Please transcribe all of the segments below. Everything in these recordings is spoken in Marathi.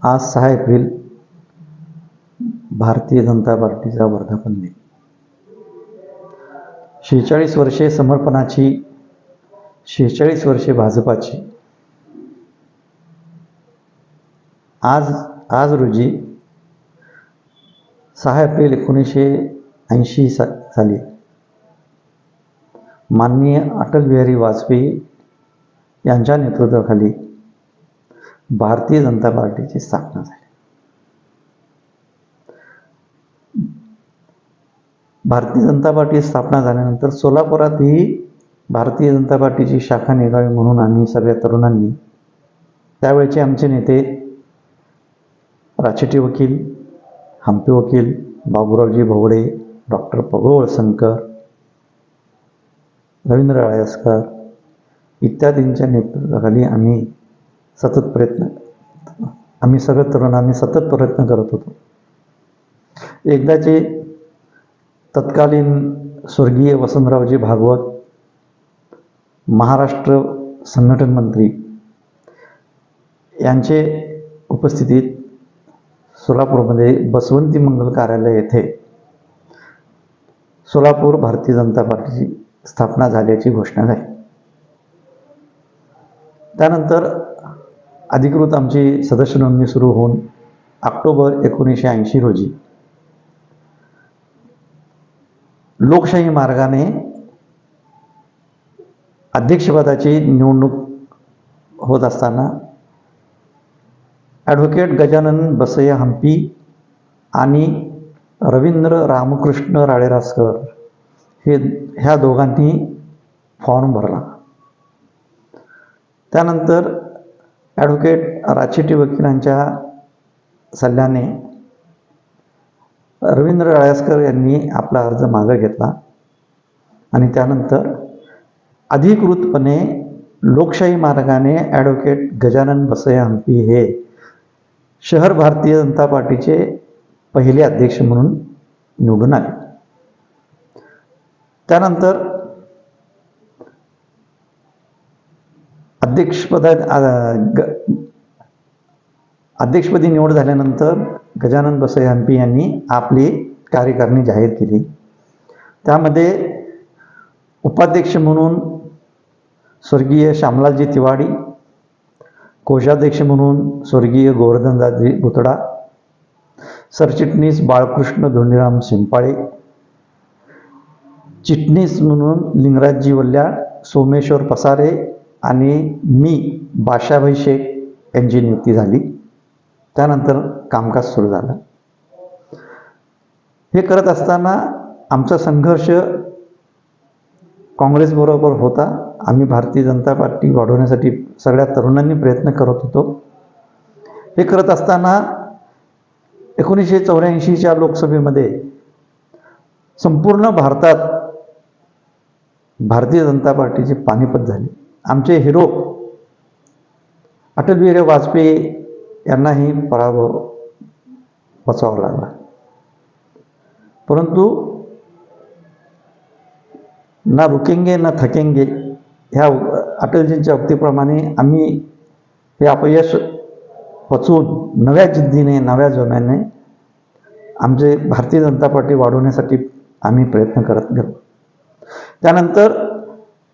आज 6 एप्रिल भारतीय जनता पार्टीचा वर्धापन दिन. 46 वर्षे समर्पणाची, 46 वर्षे भाजपाची. आज रोजी 6 एप्रिल 1980 साली माननीय अटल बिहारी वाजपेयी यांच्या नेतृत्वाखाली भारतीय जनता पार्टीची स्थापना झाली. भारतीय जनता पार्टी स्थापना झाल्यानंतर सोलापुरातही भारतीय जनता पार्टीची शाखा निघावी म्हणून आम्ही सगळ्या तरुणांनी, त्यावेळचे आमचे नेते राचेटी वकील, हंपी वकील, बाबूरावजी भोवडे, डॉक्टर पगोळशंकर, रवींद्र राळेस्कर इत्यादींच्या नेतृत्वाखाली आम्ही सगळ्या तरुणांनी सतत प्रयत्न करत होतो. एकदाचे तत्कालीन स्वर्गीय वसंतरावजी भागवत महाराष्ट्र संघटन मंत्री यांचे उपस्थितीत सोलापूरमध्ये बसवंती मंगल कार्यालय येथे सोलापूर भारतीय जनता पार्टीची स्थापना झाल्याची घोषणा झाली. त्यानंतर अधिकृत आमची सदस्य नोंदणी सुरू होऊन ऑक्टोबर 1980 रोजी लोकशाही मार्गाने अध्यक्षपदाची निवडणूक होत असताना ॲडव्होकेट गजानन बसय्या हंपी आणि रवींद्र रामकृष्ण राळेरासकर ह्या दोघांनी फॉर्म भरला. त्यानंतर ॲडव्होकेट राचेटी वकिलांच्या सल्ल्याने रवींद्र राळेस्कर यांनी आपला अर्ज मागे घेतला आणि त्यानंतर अधिकृतपणे लोकशाही मार्गाने ॲडव्होकेट गजानन बसय्या हंपी हे शहर भारतीय जनता पार्टीचे पहिले अध्यक्ष म्हणून निवडून आले. त्यानंतर अध्यक्षपदी निवड झाल्यानंतर गजानन बसय्या हंपी यांनी आपली कार्यकारिणी जाहीर केली. त्यामध्ये उपाध्यक्ष म्हणून स्वर्गीय श्यामलालजी तिवाडी, कोषाध्यक्ष म्हणून स्वर्गीय गोवर्धनदासजी भुतडा, सरचिटणीस बाळकृष्ण धोंडीराम शिंपाळे, चिटणीस म्हणून लिंगराजजी वल्याळ, सोमेश्वर पसारे आणि मी बाशाभाई शेख यांची नियुक्ती झाली. त्यानंतर कामकाज सुरू झालं. हे करत असताना आमचा संघर्ष काँग्रेसबरोबर होता. आम्ही भारतीय जनता पार्टी वाढवण्यासाठी सगळ्या तरुणांनी प्रयत्न करत होतो. हे करत असताना 1984च्या लोकसभेमध्ये संपूर्ण भारतात भारतीय जनता पार्टीची पानिपत झाली. आमचे हिरो अटल बिहारी वाजपेयी यांनाही पराभव पचावा लागला. परंतु ना रुकेंगे ना थकेंगे ह्या अटलजींच्या उक्तीप्रमाणे आम्ही हे अपयश पचवून नव्या जिद्दीने, नव्या जोम्याने आमचे भारतीय जनता पार्टी वाढवण्यासाठी आम्ही प्रयत्न करत गेलो. त्यानंतर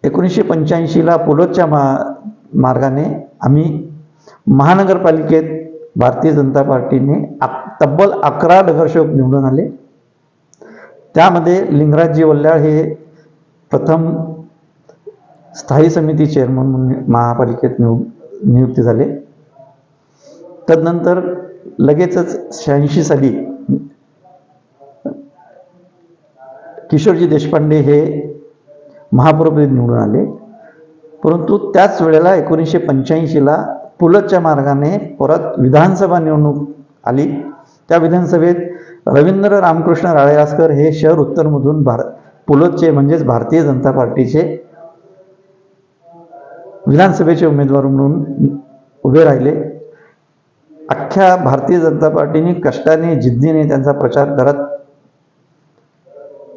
1985ला पुलोदच्या मार्गाने आम्ही महानगरपालिकेत भारतीय जनता पार्टीने तब्बल 11 नगरसेवक निवडून आले. त्यामध्ये लिंगराजजी वल्याळ हे प्रथम स्थायी समिती चेअरमन म्हणून महापालिकेत नियुक्ती झाले. तदनंतर लगेचच 86 साली किशोरजी देशपांडे हे महापौरपदी निवडून आले. परंतु त्याच वेळेला 1985ला पुलोदच्या मार्गाने परत विधानसभा निवडणूक आली. त्या विधानसभेत रवींद्र रामकृष्ण राळेरासकर हे शहर उत्तरमधून पुलोदचे म्हणजेच भारतीय जनता पार्टीचे विधानसभेचे उमेदवार म्हणून उभे राहिले. अख्ख्या भारतीय जनता पार्टीने कष्टाने, जिद्दीने त्यांचा प्रचार करत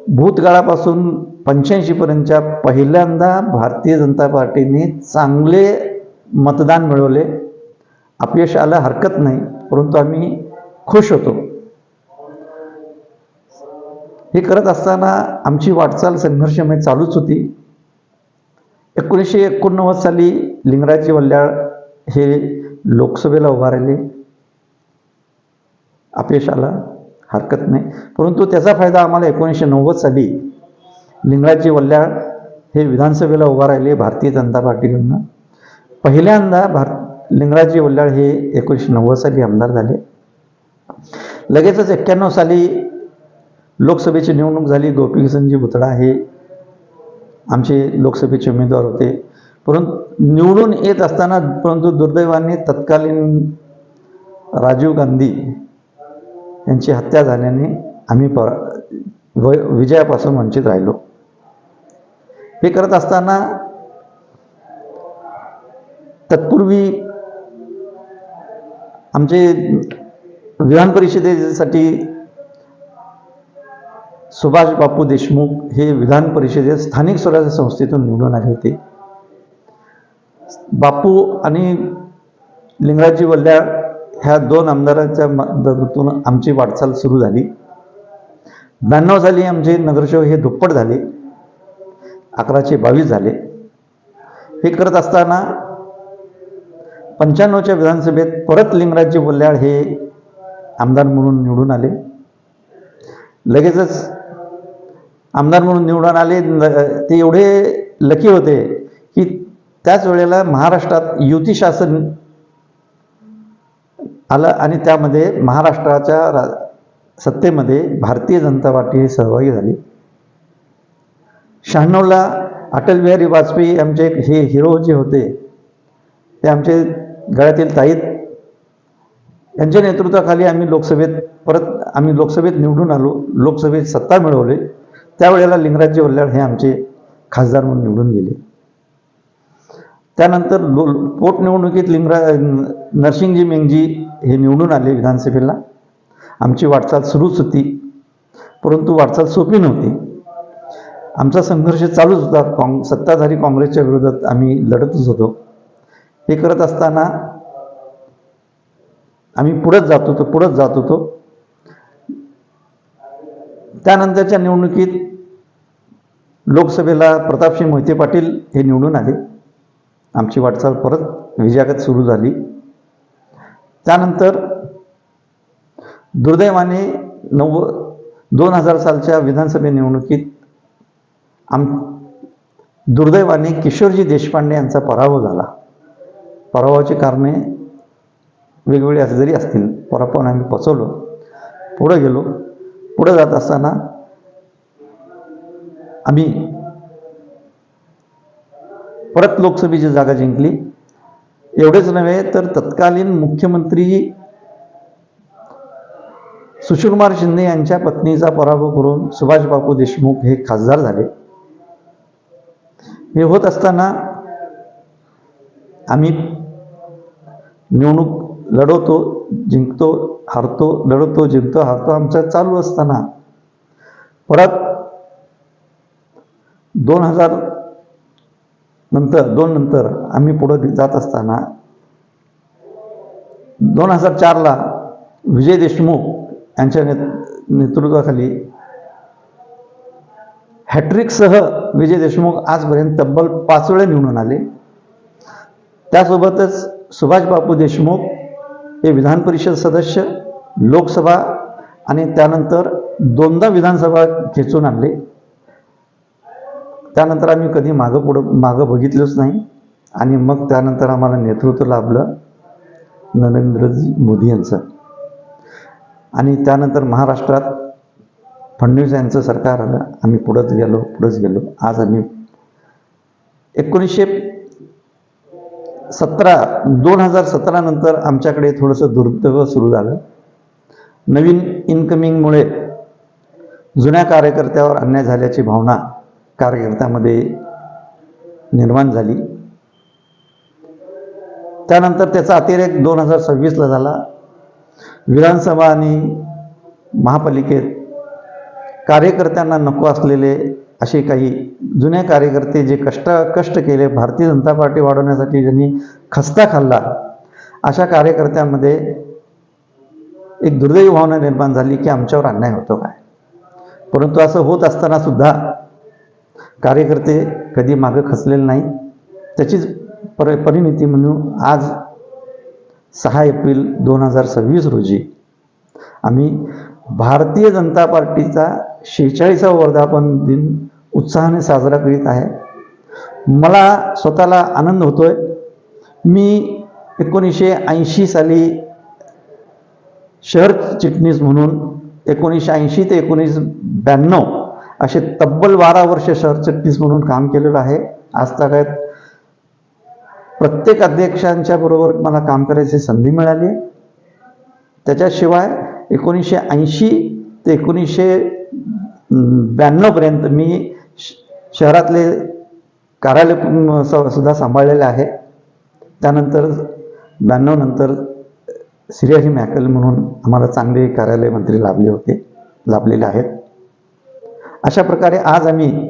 भूतकाळापासून 85 पर्यंतच्या पहिल्यांदा भारतीय जनता पार्टीने चांगले मतदान मिळवले अपयश आलं हरकत नाही, परंतु आम्ही खुश होतो. हे करत असताना आमची वाटचाल संघर्षमय चालूच होती. 1989 साली लिंगराजजी वल्ल्याळ हे लोकसभेला उभा राहिले. अपयश आलं हरकत नाही, परंतु त्याचा फायदा आम्हाला 1990 साली लिंगराजजी वल्ल्याळ हे विधानसभेला उभा राहिले भारतीय जनता पार्टीकडून. पहिल्यांदा लिंगराजजी वल्ल्याळ हे 1990 साली आमदार झाले. लगेचच 91 साली लोकसभेची निवडणूक झाली. गोपीकिसनजी बुतडा हे आमचे लोकसभेचे उमेदवार होते. परंतु निवडून येत असताना परंतु दुर्दैवाने तत्कालीन राजीव गांधी यांची हत्या झाल्याने आम्ही विजयापासून वंचित राहिलो. हे करत असताना तत्पूर्वी आमचे विधान परिषदेसाठी सुभाष बापू देशमुख हे विधान परिषदेत स्थानिक स्वराज्य संस्थेतून निवडून आले होते. बापू आणि लिंगराजजी वल्ल्याळ ह्या दोन आमदारांच्या मदतीतून आमची वाटचाल सुरू झाली. 92 साली आमचे नगरसेवक हे दुप्पट झाले, 11चे 22 झाले. हे करत असताना 95च्या विधानसभेत परत लिंगराजजी वल्ल्याळ हे आमदार म्हणून निवडून आले. लगेचच आमदार म्हणून निवडून आले. ते एवढे लकी होते की त्याच वेळेला महाराष्ट्रात युती शासन आलं आणि त्यामध्ये महाराष्ट्राच्या सत्तेमध्ये भारतीय जनता पार्टी सहभागी झाली. 96ला अटल बिहारी वाजपेयी आमचे हे हिरो जे होते ते आमचे गळ्यातील ताईत यांच्या नेतृत्वाखाली आम्ही लोकसभेत निवडून आलो. लोकसभेत सत्ता मिळवली. त्यावेळेला लिंगराजजी वल्ल्याळ हे आमचे खासदार म्हणून निवडून गेले. त्यानंतर पोटनिवडणुकीत नरसिंगजी मेंगजी हे निवडून आले विधानसभेला. आमची वाटचाल सुरूच होती, परंतु वाटचाल सोपी नव्हती. आमचा संघर्ष चालूच होता. सत्ताधारी काँग्रेसच्या विरोधात आम्ही लढतच होतो. हे करत असताना आम्ही पुढेच जात होतो. त्यानंतरच्या निवडणुकीत लोकसभेला प्रतापसिंह मोहिते पाटील हे निवडून आले. आमची वाटचाल परत विजयागत सुरू झाली. त्यानंतर दुर्दैवाने 2000 सालच्या विधानसभा निवडणुकीत दुर्दैवाने किशोरजी देशपांडे यांचा पराभव झाला. पराभवाची कारणे वेगवेगळी जरी असतील, पराभवाने आम्ही पचवलो, पुढे गेलो. पुढे जात असताना आम्ही परत लोकसभेची जागा जिंकली. एवढेच नव्हे तर तत्कालीन मुख्यमंत्री सुशीलकुमार शिंदे यांच्या पत्नीचा पराभव करून सुभाष बापू देशमुख हे खासदार झाले. हे होत असताना आम्ही निवडणूक लढवतो, जिंकतो, हारतो, लढवतो, जिंकतो, हारतो आमचं चालू असताना परत 2000 नंतर आम्ही पुढे जात असताना 2004ला विजय देशमुख यांच्या नेतृत्वाखाली हॅट्रिकसह विजय देशमुख आजपर्यंत तब्बल 5 वेळा निवडून आले. त्यासोबतच सुभाष बापू देशमुख हे विधान परिषद सदस्य, लोकसभा आणि त्यानंतर 2दा विधानसभा खेचून आणले. त्यानंतर आम्ही कधी मागं बघितलंच नाही. आणि मग त्यानंतर आम्हाला नेतृत्व लाभलं नरेंद्रजी मोदी यांचं. आणि त्यानंतर महाराष्ट्रात फडणवीस यांचं सरकार आलं. आम्ही पुढेच गेलो. आज आम्ही 2017 नंतर आमच्याकडे थोडंसं दुर्दैव सुरू झालं. नवीन इन्कमिंगमुळे जुन्या कार्यकर्त्यावर अन्याय झाल्याची भावना कार्यकर्त्यामध्ये निर्माण झाली. त्यानंतर त्याचा अतिरेक 2026ला झाला. विधानसभा आणि महापालिकेत कार्यकर्त्यांना नको असलेले असे काही जुने कार्यकर्ते जे कष्ट केले, भारतीय जनता पार्टी वाढवण्यासाठी ज्यांनी खस्ता खाल्ला, अशा कार्यकर्त्यांमध्ये एक दुर्दैवी भावना निर्माण झाली की आमच्यावर अन्याय होतो काय. परंतु असं होत असताना सुद्धा कार्यकर्ते कधी मागं खचलेले नाही. त्याचीच परिणिती म्हणून आज 6 एप्रिल 2026 रोजी आम्ही भारतीय जनता पार्टीचा 46वा वर्धापन दिन उत्साहाने साजरा करीत आहे. मला स्वतःला आनंद होतोय. मी 1980 साली शहर चिटणीस म्हणून 1980 ते 1992 असे तब्बल 12 वर्ष शहर चिटणीस म्हणून काम केलेलं आहे. आज तक प्रत्येक अध्यक्षांच्या बरोबर मला काम करायची संधी मिळाली. त्याच्याशिवाय 1980 ते 1992 पर्यंत मी शहरातले कार्यालय सुद्धा सांभाळलेले आहे. त्यानंतर 92 नंतर श्रीहरी मॅकल म्हणून आम्हाला चांगले कार्यालय मंत्री लाभलेले आहेत. अशा प्रकारे आज आम्ही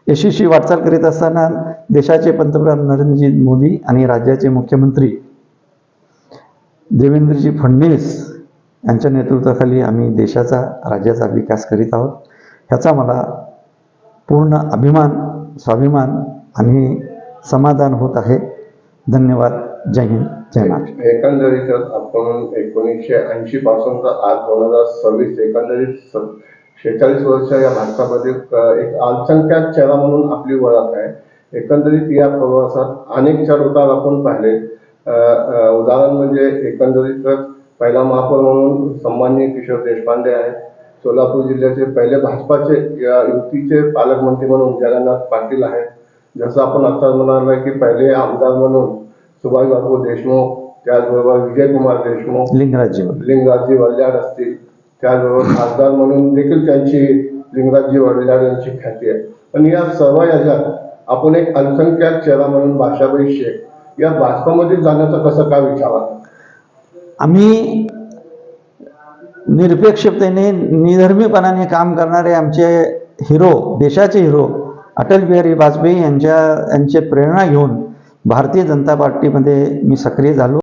यशस्वी वाटचाल करीत असताना देशाचे पंतप्रधान नरेंद्रजी मोदी आणि राज्याचे मुख्यमंत्री देवेंद्रजी फडणवीस यांच्या नेतृत्वाखाली आम्ही देशाचा राज्याचा विकास करीत आहोत. ह्याचा मला पूर्ण अभिमान, स्वाभिमान आणि समाधान होत आहे. धन्यवाद. जय हिंद, जय महाराष्ट्र. एकंदरीतच आपण 1980 पासून तर आज 2026 एकंदरीत 46 वर्ष या भारतामध्ये एक अल्पसंख्याक चेहरा म्हणून आपली ओळख आहे. एकंदरीत या प्रवासात अनेक चढ उतार आपण पाहिले. उदाहरण म्हणजे एकंदरीतच पहिला महापौर म्हणून सन्माननीय किशोर देशपांडे आहेत. सोलापूर जिल्ह्याचे पहिले भाजपाचे युतीचे पालकमंत्री म्हणून जगन्नाथ पाटील आहेत. जसं आपण आता म्हणाल की पहिले आमदार म्हणून सुभाषबाबू देशमुख, त्याचबरोबर विजयकुमार देशमुख, लिंगराजजी वल्ल्याड असतील. त्याचबरोबर खासदार म्हणून देखील त्यांची लिंगराजजी वल्ल्याड यांची ख्याती आहे. पण या सर्व याच्यात आपण एक अल्पसंख्याक चेहरा म्हणून भाषाबाई शेख या भाजपामध्ये जाण्याचा कसं काय विचार आहे? आम्ही निरपेक्षतेने निधर्मीपणाने काम करणारे आमचे हिरो, देशाचे हिरो अटल बिहारी वाजपेयी यांचे प्रेरणा घेऊन भारतीय जनता पार्टीमध्ये मी सक्रिय झालो.